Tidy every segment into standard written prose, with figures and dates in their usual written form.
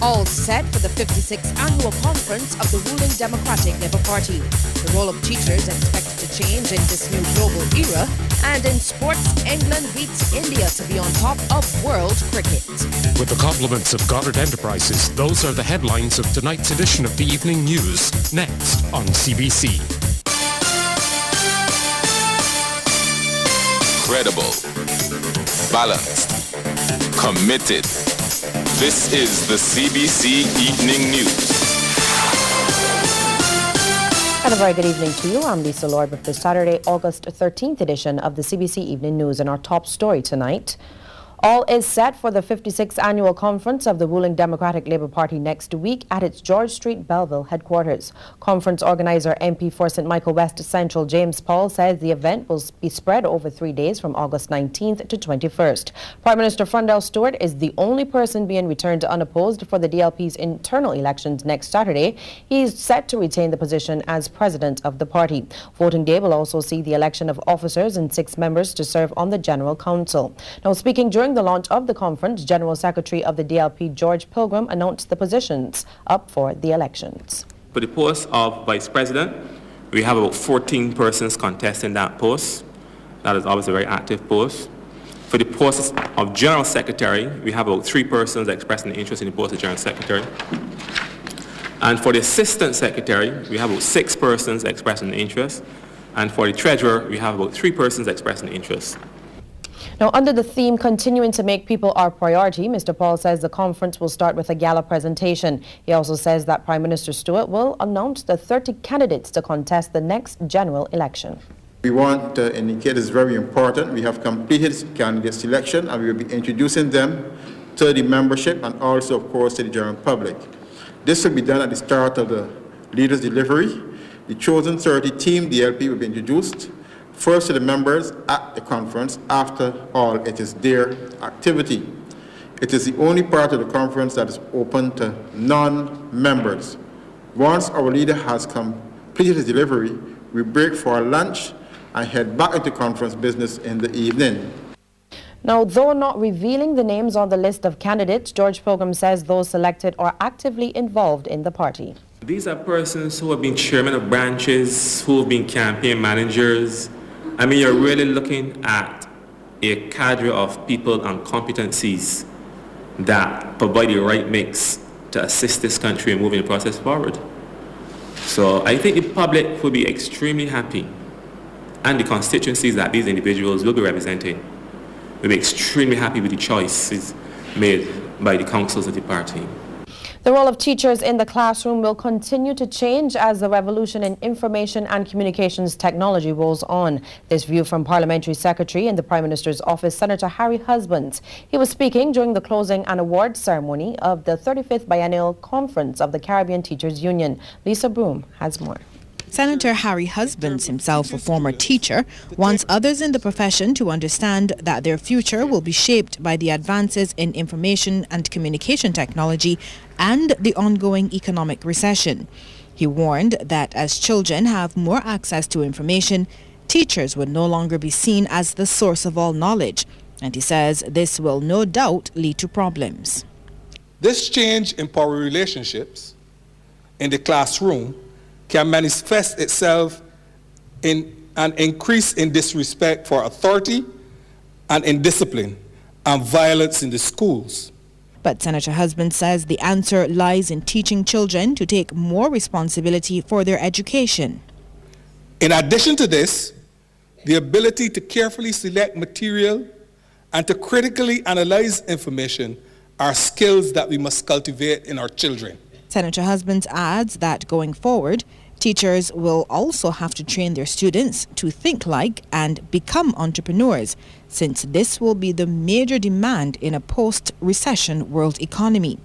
All set for the 56th annual conference of the ruling Democratic Labour Party. The role of teachers expected to change in this new global era. And in sports, England beats India to be on top of world cricket. With the compliments of Goddard Enterprises, those are the headlines of tonight's edition of the Evening News. Next on CBC. Credible, balanced, committed. This is the CBC Evening News. And a very good evening to you. I'm Lisa Lord with the Saturday, August 13th edition of the CBC Evening News. And our top story tonight: all is set for the 56th annual conference of the ruling Democratic Labour Party next week at its George Street, Belleville headquarters. Conference organiser MP for St Michael West Central James Paul says the event will be spread over 3 days from August 19th to 21st. Prime Minister Frundell Stewart is the only person being returned unopposed for the DLP's internal elections next Saturday. He is set to retain the position as president of the party. Voting day will also see the election of officers and 6 members to serve on the General Council. Now, speaking during the launch of the conference, General Secretary of the DLP, George Pilgrim, announced the positions up for the elections. For the post of Vice President, we have about 14 persons contesting that post. That is obviously a very active post. For the post of General Secretary, we have about 3 persons expressing interest in the post of General Secretary. And for the Assistant Secretary, we have about 6 persons expressing interest. And for the Treasurer, we have about 3 persons expressing interest. Now, under the theme, continuing to make people our priority, Mr. Paul says the conference will start with a gala presentation. He also says that Prime Minister Stewart will announce the 30 candidates to contest the next general election. We want to indicate it's very important. We have completed candidate selection and we will be introducing them to the membership and also, of course, to the general public. This will be done at the start of the leaders' delivery. The chosen 30 team, the LP, will be introduced first to the members at the conference. After all, it is their activity. It is the only part of the conference that is open to non-members. Once our leader has completed his delivery, we break for our lunch and head back into conference business in the evening. Now, though not revealing the names on the list of candidates, George Pilgrim says those selected are actively involved in the party. These are persons who have been chairmen of branches, who have been campaign managers. I mean, you're really looking at a cadre of people and competencies that provide the right mix to assist this country in moving the process forward. So I think the public will be extremely happy, and the constituencies that these individuals will be representing will be extremely happy with the choices made by the councils of the party. The role of teachers in the classroom will continue to change as the revolution in information and communications technology rolls on. This view from Parliamentary Secretary in the Prime Minister's office, Senator Harry Husbands. He was speaking during the closing and awards ceremony of the 35th Biennial Conference of the Caribbean Teachers Union. Lisa Broom has more. Senator Harry Husbands, himself a former teacher, wants others in the profession to understand that their future will be shaped by the advances in information and communication technology and the ongoing economic recession. He warned that as children have more access to information, teachers would no longer be seen as the source of all knowledge, and he says this will no doubt lead to problems. This change in power relationships in the classroom can manifest itself in an increase in disrespect for authority and indiscipline and violence in the schools. But Senator Husband says the answer lies in teaching children to take more responsibility for their education. In addition to this, the ability to carefully select material and to critically analyze information are skills that we must cultivate in our children. Senator Husbands adds that going forward, teachers will also have to train their students to think like and become entrepreneurs, since this will be the major demand in a post-recession world economy.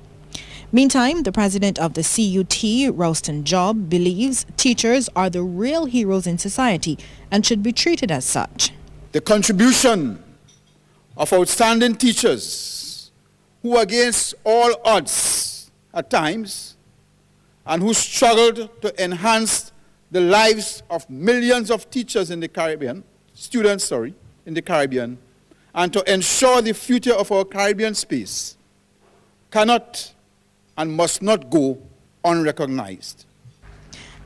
Meantime, the president of the CUT, Ralston Job, believes teachers are the real heroes in society and should be treated as such. The contribution of outstanding teachers who, against all odds at times, and who struggled to enhance the lives of millions of teachers in the Caribbean, in the Caribbean, and to ensure the future of our Caribbean space, cannot and must not go unrecognized.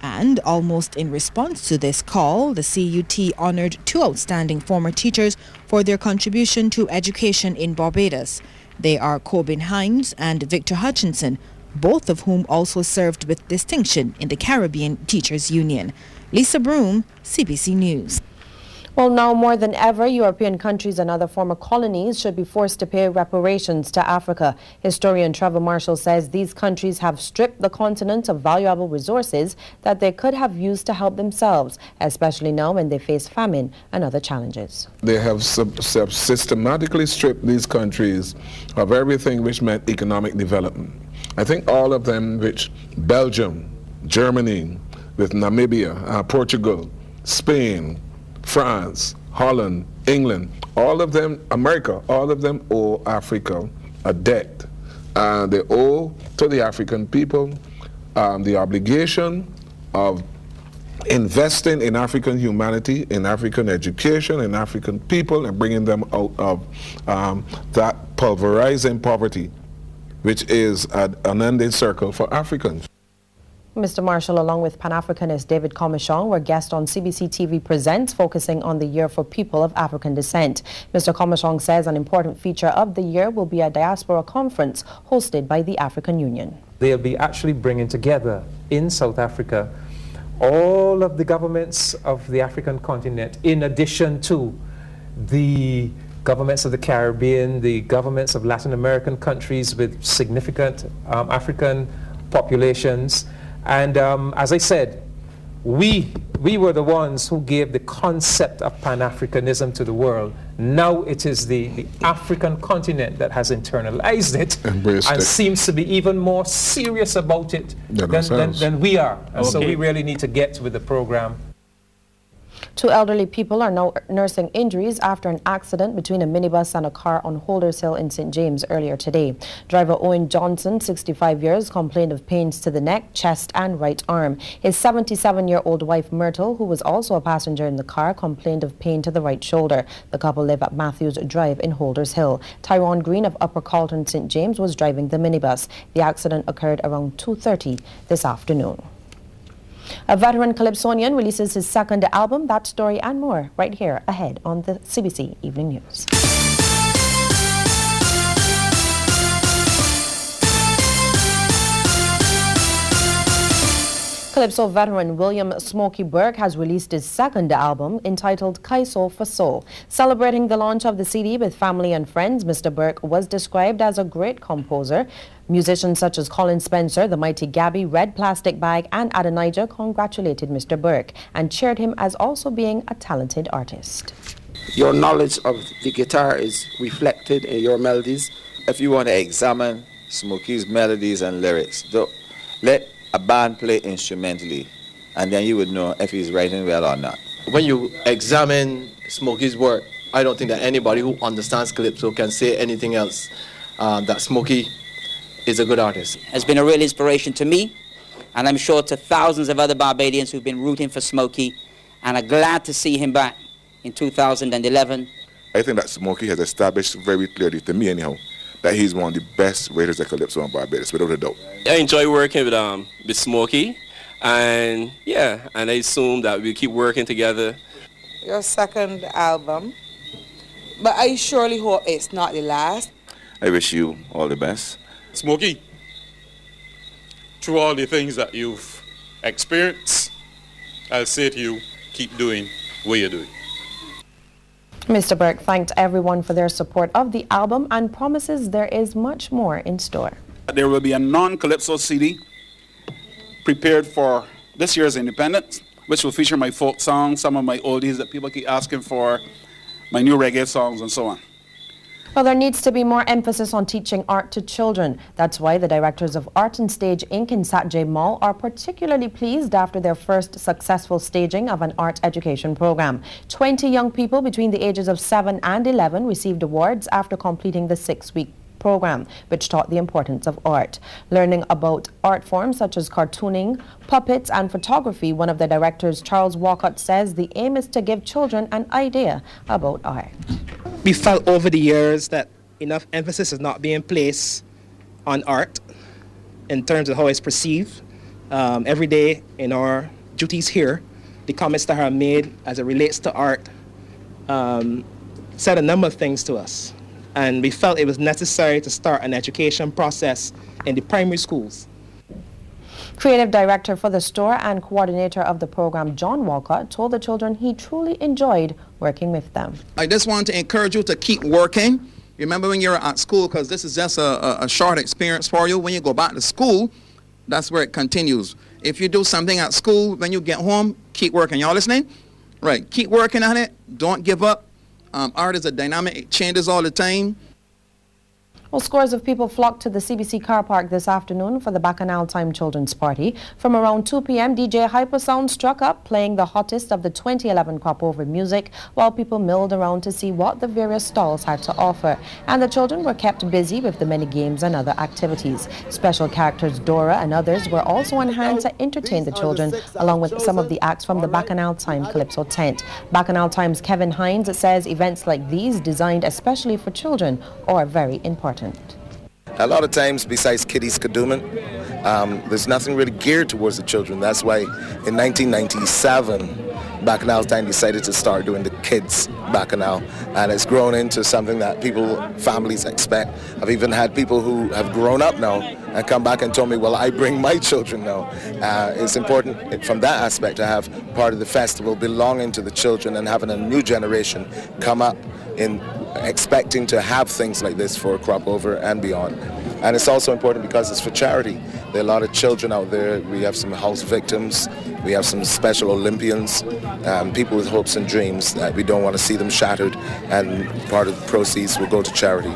And almost in response to this call, the CUT honored 2 outstanding former teachers for their contribution to education in Barbados. They are Corbin Hines and Victor Hutchinson, both of whom also served with distinction in the Caribbean Teachers Union. Lisa Broom, CBC News. Well, now more than ever, European countries and other former colonies should be forced to pay reparations to Africa. Historian Trevor Marshall says these countries have stripped the continent of valuable resources that they could have used to help themselves, especially now when they face famine and other challenges. They have systematically stripped these countries of everything which meant economic development. I think all of them, which Belgium, Germany, with Namibia, Portugal, Spain, France, Holland, England, all of them, America, all of them owe Africa a debt. They owe to the African people the obligation of investing in African humanity, in African education, in African people, and bringing them out of that pulverizing poverty, which is an unending circle for Africans. Mr. Marshall, along with Pan-Africanist David Comishong, were guests on CBC TV Presents, focusing on the year for people of African descent. Mr. Comishong says an important feature of the year will be a diaspora conference hosted by the African Union. They'll be actually bringing together in South Africa all of the governments of the African continent, in addition to the governments of the Caribbean, the governments of Latin American countries with significant African populations. And as I said, we were the ones who gave the concept of Pan-Africanism to the world. Now it is the African continent that has internalized it and seems to be even more serious about it than we are. And so we really need to get with the program. 2 elderly people are now nursing injuries after an accident between a minibus and a car on Holders Hill in St. James earlier today. Driver Owen Johnson, 65 years, complained of pains to the neck, chest and right arm. His 77-year-old wife Myrtle, who was also a passenger in the car, complained of pain to the right shoulder. The couple live at Matthews Drive in Holders Hill. Tyrone Green of Upper Carlton, St. James, was driving the minibus. The accident occurred around 2:30 this afternoon. A veteran calypsonian releases his 2nd album. That story and more right here ahead on the CBC Evening News. Calypso veteran William Smokey Burke has released his 2nd album entitled Kaiso for Soul. Celebrating the launch of the CD with family and friends, Mr. Burke was described as a great composer. Musicians such as Colin Spencer, the Mighty Gabby, Red Plastic Bag and Adonijah congratulated Mr. Burke and cheered him as also being a talented artist. Your knowledge of the guitar is reflected in your melodies. If you want to examine Smokey's melodies and lyrics, let a band play instrumentally, and then you would know if he's writing well or not. When you examine Smokey's work, I don't think that anybody who understands Calypso can say anything else that Smokey is a good artist. Has been a real inspiration to me, and I'm sure to thousands of other Barbadians who've been rooting for Smokey, and are glad to see him back in 2011. I think that Smokey has established very clearly, to me anyhow, that he's one of the best writers of Calypso in Barbados, without a doubt. I enjoy working with Smokey, and yeah, and I assume that we'll keep working together. Your 2nd album, but I surely hope it's not the last. I wish you all the best. Smokey, through all the things that you've experienced, I'll say to you, keep doing what you're doing. Mr. Burke thanked everyone for their support of the album and promises there is much more in store. There will be a non-Calypso CD prepared for this year's Independence, which will feature my folk songs, some of my oldies that people keep asking for, my new reggae songs, and so on. Well, there needs to be more emphasis on teaching art to children. That's why the directors of Art and Stage Inc. in Satjay Mall are particularly pleased after their first successful staging of an art education program. 20 young people between the ages of 7 and 11 received awards after completing the 6-week program, which taught the importance of art. Learning about art forms such as cartooning, puppets and photography, one of the directors, Charles Walcott, says the aim is to give children an idea about art. We felt over the years that enough emphasis is not being placed on art, in terms of how it's perceived every day in our duties here. The comments that are made as it relates to art said a number of things to us. And we felt it was necessary to start an education process in the primary schools. Creative director for the store and coordinator of the program, John Walcott, told the children he truly enjoyed working with them. I just want to encourage you to keep working. Remember when you're at school, because this is just a short experience for you. When you go back to school, that's where it continues. If you do something at school, when you get home, keep working. Y'all listening? Right. Keep working on it. Don't give up. Art is a dynamic. It changes all the time. Well, scores of people flocked to the CBC car park this afternoon for the Bacchanal Time Children's Party. From around 2 p.m., DJ Hypersound struck up, playing the hottest of the 2011 crop over music, while people milled around to see what the various stalls had to offer. And the children were kept busy with the many games and other activities. Special characters Dora and others were also on hand to entertain the children, along with some of the acts from the Bacchanal Time Calypso tent. Bacchanal Time's Kevin Hines says events like these, designed especially for children, are very important. A lot of times, besides kiddies kadoomin, there's nothing really geared towards the children. That's why in 1997, Bacchanal Time decided to start doing the kids Bacchanal, and it's grown into something that families expect. I've even had people who have grown up now and come back and told me, well, I bring my children now. It's important from that aspect to have part of the festival belonging to the children and having a new generation come up in expecting to have things like this for crop over and beyond. And it's also important because it's for charity. There are a lot of children out there. We have some house victims. We have some special Olympians, people with hopes and dreams that we don't want to see them shattered, and part of the proceeds will go to charity.